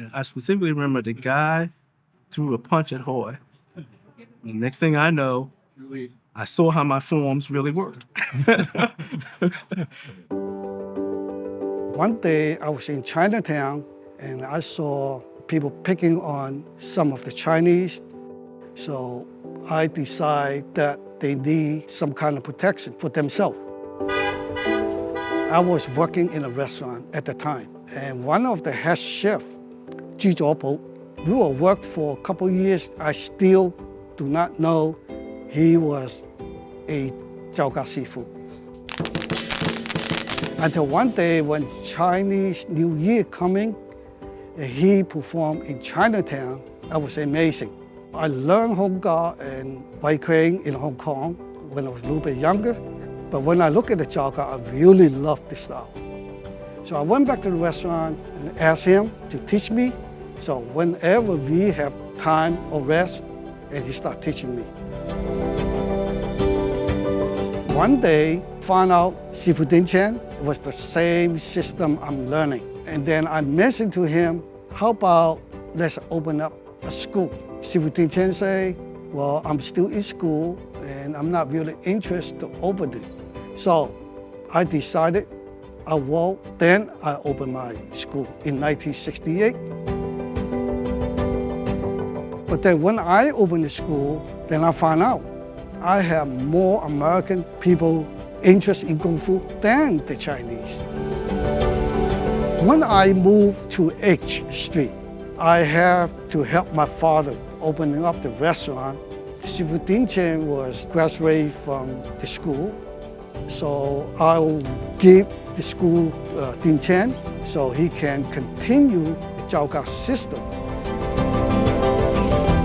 And I specifically remember the guy threw a punch at Hoy. The next thing I know, I saw how my forms really worked. One day I was in Chinatown and I saw people picking on some of the Chinese. So I decided that they need some kind of protection for themselves. I was working in a restaurant at the time, and one of the head chef, Jowga, we will work for a couple years. I still do not know he was a Jowga Sifu. Until one day when Chinese New Year coming, he performed in Chinatown. That was amazing. I learned Jowga and Wai Crane in Hong Kong when I was a little bit younger. But when I look at the Jowga, I really love the style. So I went back to the restaurant and asked him to teach me. So whenever we have time or rest, and he started teaching me. One day, found out Sifu Dinchan was the same system I'm learning. And then I mentioned to him, how about let's open up a school? Sifu Dinchan say, well, I'm still in school and I'm not really interested to open it. So I decided I will. Then I opened my school in 1968. But then when I opened the school, then I found out I have more American people interested in Kungfu than the Chinese. When I moved to H Street, I have to help my father opening up the restaurant. Sifu Dinchan was graduated from the school, so I'll give the school Dinchan so he can continue the Jowga system.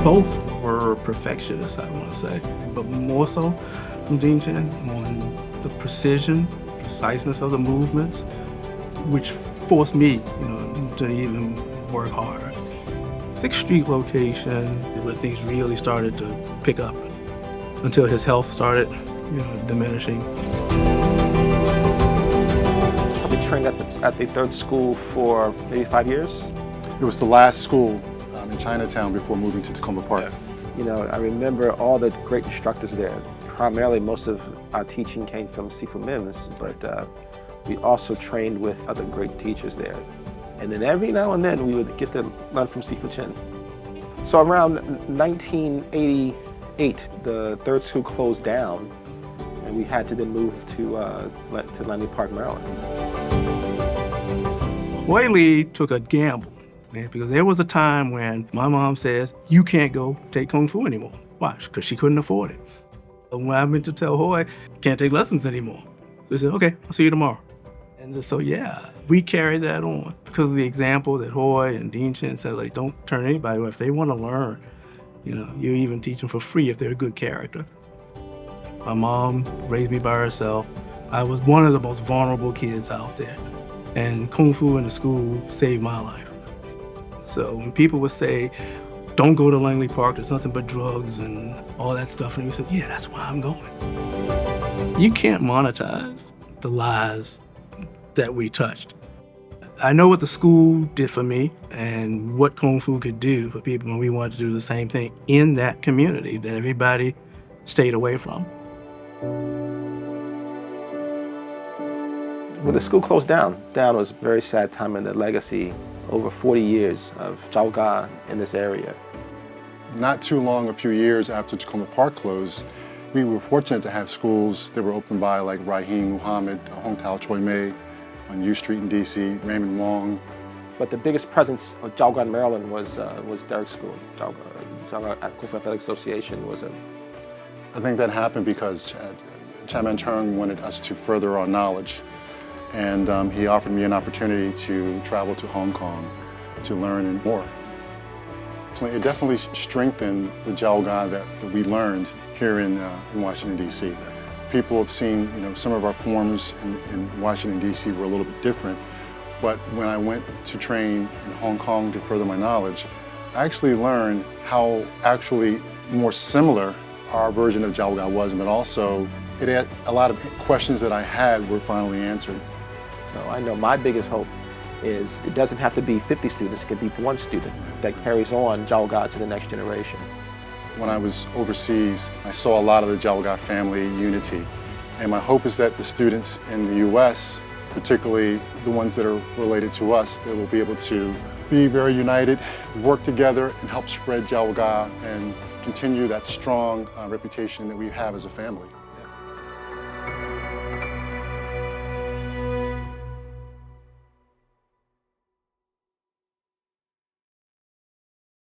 Both were perfectionists, I want to say, but more so from Dinchan on the precision, preciseness of the movements, which forced me, to even work harder. 6th Street location, where things really started to pick up until his health started, diminishing. I've been trained at the 3rd school for maybe 5 years. It was the last school in Chinatown before moving to Tacoma Park. I remember all the great instructors there. Primarily, most of our teaching came from Sifu Mims, but we also trained with other great teachers there. And then every now and then we would get to learn from Sifu Chen. So around 1988, the 3rd school closed down, and we had to then move to Langley Park, Maryland. Hoy Lee took a gamble, man, because there was a time when my mom says, you can't go take Kung Fu anymore. Why? Because she couldn't afford it. And when I went to tell Hoy, can't take lessons anymore. So he said, okay, I'll see you tomorrow. And so, yeah, we carried that on because of the example that Hoy and Dinchan said, like, don't turn anybody away. If they want to learn, you even teach them for free if they're a good character. My mom raised me by herself. I was one of the most vulnerable kids out there. And Kung Fu in the school saved my life. So when people would say, don't go to Langley Park, there's nothing but drugs and all that stuff, and we said, yeah, that's why I'm going. You can't monetize the lives that we touched. I know what the school did for me and what Kung Fu could do for people when we wanted to do the same thing in that community that everybody stayed away from. When the school closed down, it was a very sad time in the legacy, over 40 years of Jowga in this area. Not too long, a few years after Tacoma Park closed, we were fortunate to have schools that were opened by like Raheem Muhammad, Hong Tao Choi Mei on U Street in DC, Raymond Wong. But the biggest presence of Jowga in Maryland was Derek's school. Jowga Kungfu Athletic Association was a... I think that happened because Chairman Chung wanted us to further our knowledge. And he offered me an opportunity to travel to Hong Kong to learn more. It definitely strengthened the Jowga that we learned here in Washington, D.C. People have seen, some of our forms in Washington, D.C. were a little bit different. But when I went to train in Hong Kong to further my knowledge, I actually learned how actually more similar our version of Jowga was, but also it had a lot of questions that I had were finally answered. So I know my biggest hope is it doesn't have to be 50 students, it could be one student that carries on Jowga to the next generation. When I was overseas, I saw a lot of the Jowga family unity. And my hope is that the students in the US, particularly the ones that are related to us, they will be able to be very united, work together, and help spread Jowga and continue that strong reputation that we have as a family. Yes.